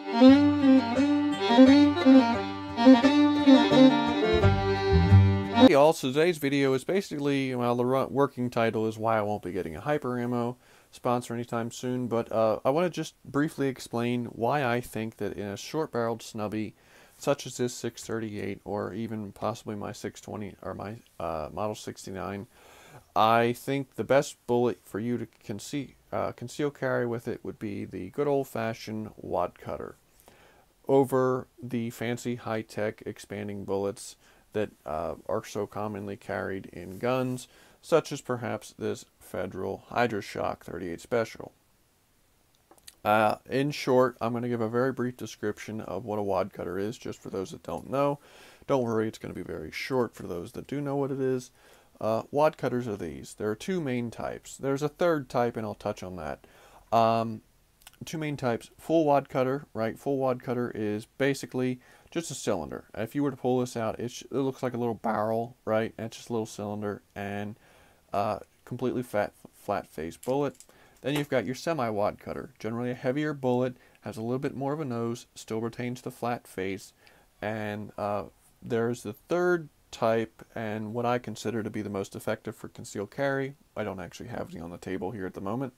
Hey all, so today's video is basically, well, the working title is why I won't be getting a hyper ammo sponsor anytime soon, but I want to just briefly explain why I think that in a short-barreled snubby such as this 638 or even possibly my 620 or my Model 69, I think the best bullet for you to conceal carry with it would be the good old-fashioned wadcutter over the fancy high-tech expanding bullets that are so commonly carried in guns, such as perhaps this Federal HydroShock 38 Special. In short, I'm going to give a very brief description of what a wadcutter is, just for those that don't know. Don't worry, it's going to be very short for those that do know what it is. Wadcutters are these. There are two main types. There's a third type, and I'll touch on that. Two main types. Full wadcutter, right? Full wadcutter is basically just a cylinder. If you were to pull this out, it looks like a little barrel, right? And it's just a little cylinder and completely flat-faced bullet. Then you've got your semi-wadcutter, generally a heavier bullet, has a little bit more of a nose, still retains the flat face, and there's the third type, and what I consider to be the most effective for concealed carry, I don't actually have any on the table here at the moment,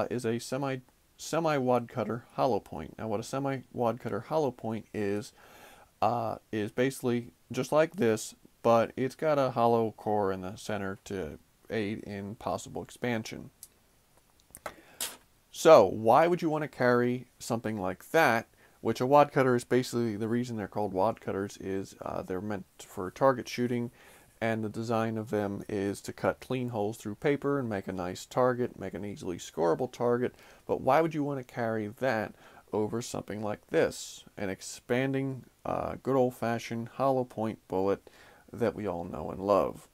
is a semi-wadcutter hollow point. Now what a semi-wadcutter hollow point is basically just like this, but it's got a hollow core in the center to aid in possible expansion. So why would you want to carry something like that, which a wadcutter is basically, the reason they're called wadcutters is they're meant for target shooting, and the design of them is to cut clean holes through paper and make a nice target, make an easily scoreable target. But why would you want to carry that over something like this, an expanding, good old-fashioned hollow point bullet that we all know and love?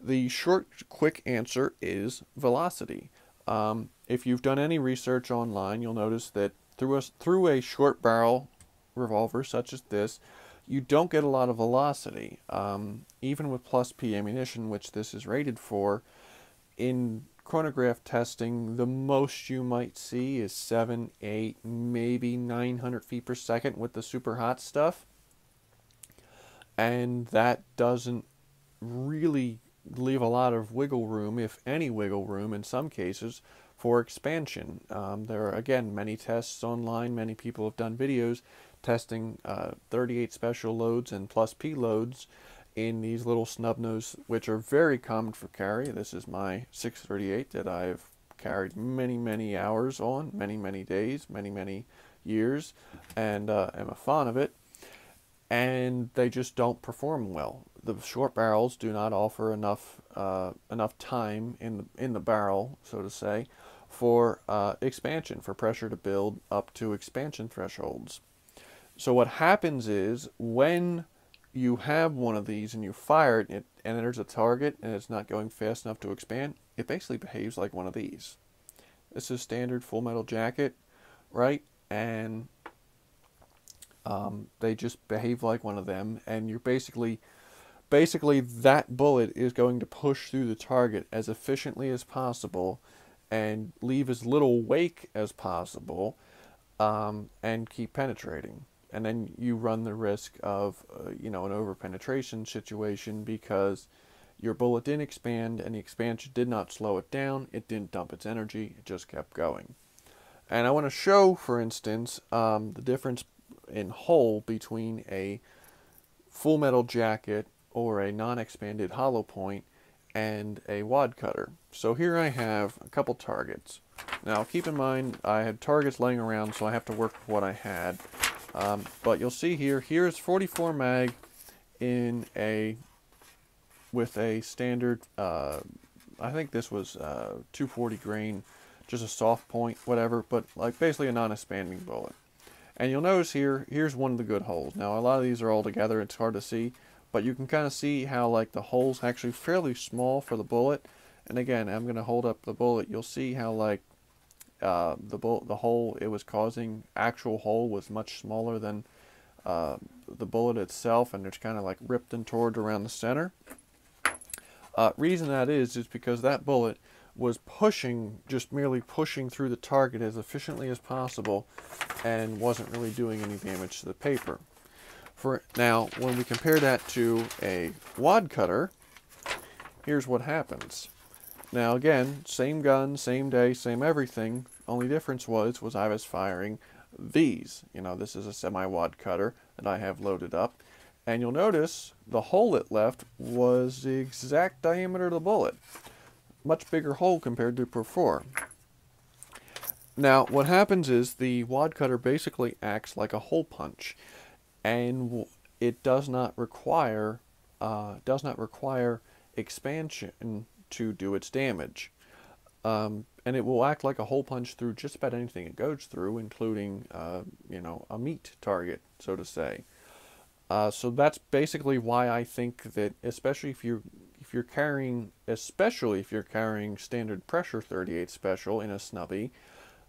The short, quick answer is velocity. If you've done any research online, you'll notice that through a short barrel revolver such as this, you don't get a lot of velocity. Even with plus P ammunition, which this is rated for, in chronograph testing, the most you might see is 7, 8, maybe 900 feet per second with the super hot stuff. And that doesn't really leave a lot of wiggle room, if any wiggle room in some cases, for expansion. There are, again, many tests online. Many people have done videos testing 38 special loads and plus P loads in these little snub nose, which are very common for carry. This is my 638 that I've carried many hours on, many days, many years, and am a fan of it. And they just don't perform well. The short barrels do not offer enough time in the barrel, so to say, for expansion, for pressure to build up to expansion thresholds. So what happens is, when you have one of these and you fire it and there's a target and it's not going fast enough to expand, it basically behaves like one of these. This is standard full metal jacket, right? And they just behave like one of them, and you're basically that bullet is going to push through the target as efficiently as possible and leave as little wake as possible, and keep penetrating. And then you run the risk of an over-penetration situation, because your bullet didn't expand and the expansion did not slow it down. It didn't dump its energy. It just kept going. And I want to show, for instance, the difference in hole between a full metal jacket or a non-expanded hollow point and a wadcutter. So here I have a couple targets. Now keep in mind, I had targets laying around, so I have to work with what I had. But you'll see here's 44 mag with a standard, I think this was 240 grain, just a soft point, whatever, but like basically a non-expanding bullet. And you'll notice here's one of the good holes. Now a lot of these are all together, it's hard to see, but you can kind of see how like the hole's actually fairly small for the bullet. And again, I'm going to hold up the bullet. You'll see how like the hole it was causing, actual hole, was much smaller than the bullet itself, and it's kind of like ripped and torn around the center. Reason that is because that bullet was pushing, just merely pushing through the target as efficiently as possible, and wasn't really doing any damage to the paper. Now, when we compare that to a wad cutter, here's what happens. Now again, same gun, same day, same everything. Only difference was I was firing these. You know, this is a semi-wad cutter that I have loaded up. And you'll notice the hole it left was the exact diameter of the bullet. Much bigger hole compared to before. Now, what happens is the wad cutter basically acts like a hole punch, and it does not require expansion to do its damage. And it will act like a hole punch through just about anything it goes through, including you know, a meat target, so to say. So that's basically why I think that, especially if you're carrying standard pressure 38 special in a snubbie,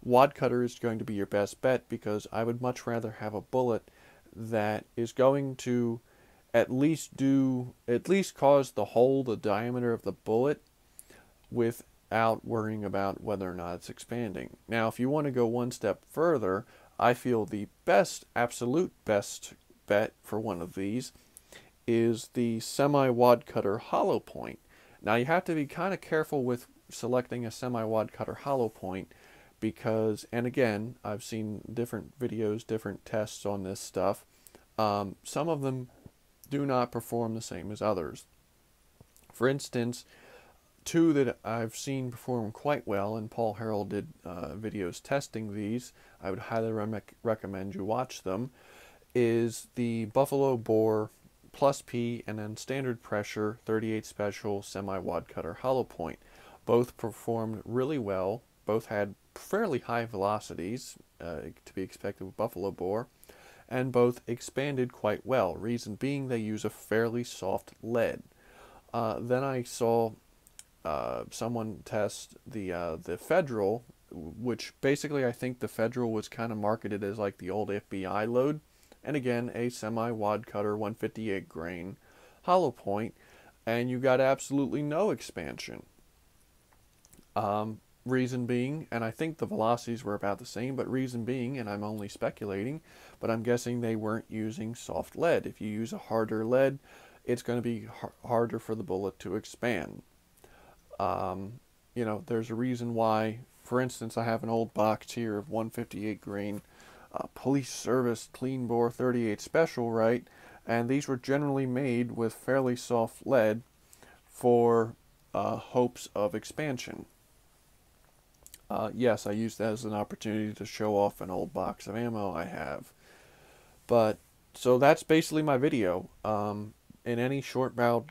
wad cutter is going to be your best bet, because I would much rather have a bullet that is going to at least cause the hole the diameter of the bullet without worrying about whether or not it's expanding. Now, if you want to go one step further, I feel the absolute best bet for one of these is the semi-wad cutter hollow point. Now, you have to be kind of careful with selecting a semi-wad cutter hollow point, because, and again, I've seen different videos, different tests on this stuff. Some of them do not perform the same as others. For instance, two that I've seen perform quite well, and Paul Harrell did videos testing these, I would highly recommend you watch them, is the Buffalo Bore Plus P and then standard pressure 38 special semi-wad cutter hollow point. Both performed really well. Both had fairly high velocities to be expected with Buffalo Bore, and both expanded quite well. Reason being, they use a fairly soft lead. Then I saw someone test the Federal, which basically I think the Federal was kind of marketed as like the old FBI load, and again a semi-wad cutter 158 grain hollow point, and you got absolutely no expansion. Reason being, and I think the velocities were about the same, but reason being, and I'm only speculating, but I'm guessing they weren't using soft lead. If you use a harder lead, it's going to be harder for the bullet to expand. You know, there's a reason why, for instance, I have an old box here of 158 grain police service clean bore 38 special, right? And these were generally made with fairly soft lead for hopes of expansion. Yes, I used that as an opportunity to show off an old box of ammo I have. But, so that's basically my video. In any short barreled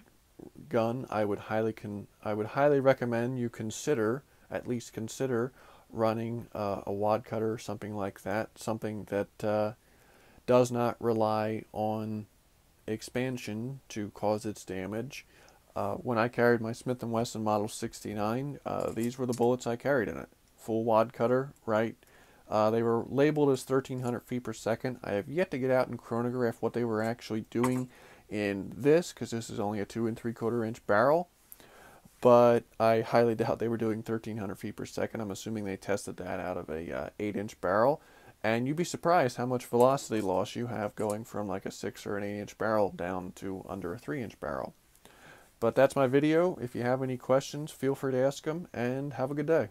gun, I would highly recommend you at least consider running a wad cutter or something like that. Something that does not rely on expansion to cause its damage. When I carried my Smith & Wesson Model 69, these were the bullets I carried in it. Full wad cutter, right? They were labeled as 1,300 feet per second. I have yet to get out and chronograph what they were actually doing in this, because this is only a 2 3/4 inch barrel. But I highly doubt they were doing 1,300 feet per second. I'm assuming they tested that out of a 8-inch barrel. And you'd be surprised how much velocity loss you have going from like a 6 or an 8-inch barrel down to under a 3-inch barrel. But that's my video. If you have any questions, feel free to ask them, and have a good day.